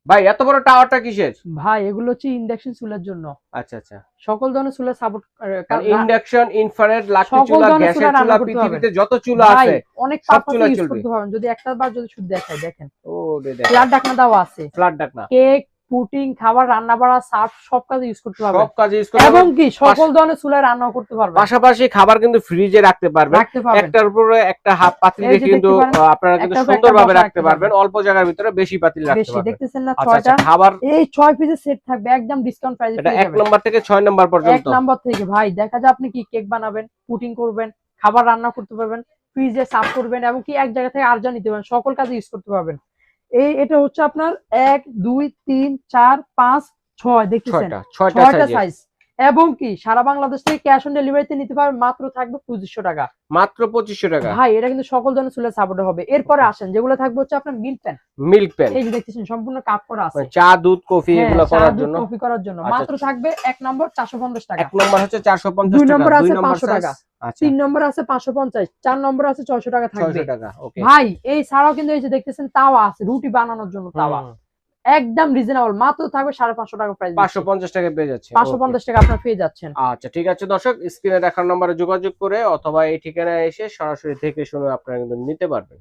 ভাই এত বড় টাওয়ারটা কিসের? ভাই এগুলো হচ্ছে ইন্ডাকশন চুলার জন্য। আচ্ছা আচ্ছা, সকল ধরনের চুলা সাপোর্ট ইন্ডাকশন, ইনফ্রারেড, লাকড়ি সকল চুলা, ধরনের গ্যাসের চুলা রান্না চুলা, করতে পারবেন পৃথিবীতে যত চুলা ভাই। আছে অনেক সব পারপাসে চুলা ইউজ চলবে। করতে পারবেন। যদি একটা বার যদি শুধু দেখাই দেখেন, ও রে দেখেন, ফ্ল্যাট ঢাকনা দেওয়া আছে, ফ্ল্যাট ডাকনা, কেক, পুডিং, খাবার রান্না বাড়া, সার্ভ সব কাজে ইউজ করতে পারবেন। সব কাজে ইউজ করতে এবং পারবেন। কি সকল ধরনের চুলায় রান্না করতে পারবেন। পাশাপাশি খাবার কিন্তু ফ্রিজে রাখতে পারবেন, রাখতে পারবেন। একটার উপরে একটা হাফ পাতিল এই যে রেখে কিন্তু দেখতে পারেন, আপনারা কিন্তু একটার উপর একটা সুন্দরভাবে বসা রাখতে রাখতে পারবেন, পারবেন। অল্প জায়গার ভিতরে বেশি পাতিল রাখতে বেশি পারবেন। দেখতেছেন না আচ্ছা আচ্ছা, 6টা, খাবার এই 6 পিসের সেট থাকবে একদম ডিসকাউন্ট প্রাইসে এটা পেয়ে 1 যাবেন। নম্বর থেকে 6 নম্বর 1 পর্যন্ত। নাম্বার থেকে ভাই দেখা যায় আপনি কি কেক বানাবেন, পুডিং করবেন, খাবার রান্না করতে পারবেন, ফ্রিজে সার্ভ করবেন এবং কি এক জায়গা থেকে আরেক জায়গা নিতে পারবেন, সকল কাজে ইউজ করতে পারবেন। এটা হচ্ছে আপনার 1 2 3 4 5 6 দেখতেছেন, 6টা 6টা সাইজের, সাইজ। এবং কি সারা বাংলাদেশ থেকে ক্যাশ অন ডেলিভারিতে নিতে পারবেন, মাত্র থাকবে 2500 টাকা। মাত্র 2500 টাকা। ভাই এটা কিন্তু সকল ধরনের চুলা সাপোর্ট হবে। এরপরে আসেন যেগুলো থাকবে হচ্ছে আপনার মিল্ক প্যান। মিল্ক প্যান, এই যে দেখতেছেন সম্পূর্ণ কাপ করা আছে। মানে চা, দুধ, কফি হ্যাঁ, এগুলো চা, করার দুধ, জন্য। কফি করার জন্য আচ্ছা, মাত্র থাকবে 1 নম্বর 450 টাকা। 1 নম্বর হচ্ছে 450 2 টাকা, নম্বর 2 আছে নম্বর 500 সাইজ টাকা, আচ্ছা 3 নম্বর আছে 550, 4 নম্বর আছে 600 টাকা থাকবে। 600 টাকা। ওকে ভাই এই ছাড়াও কিন্তু এই যে দেখতেছেন তাওয়া আছে, রুটি বানানোর জন্য তাওয়া। হুম, একদম রিজনেবল, মাত্র থাকবে 550 টাকা প্রাইস। 550 টাকা পেয়ে যাচ্ছে। 550 টাকা আপনারা পেয়ে যাচ্ছেন। আচ্ছা ঠিক আছে দর্শক, স্ক্রিনে দেখার নম্বরে যোগাযোগ করে অথবা এই ঠিকানায় এসে সরাসরি দেখে শুনে আপনারা কিন্তু নিতে পারবেন।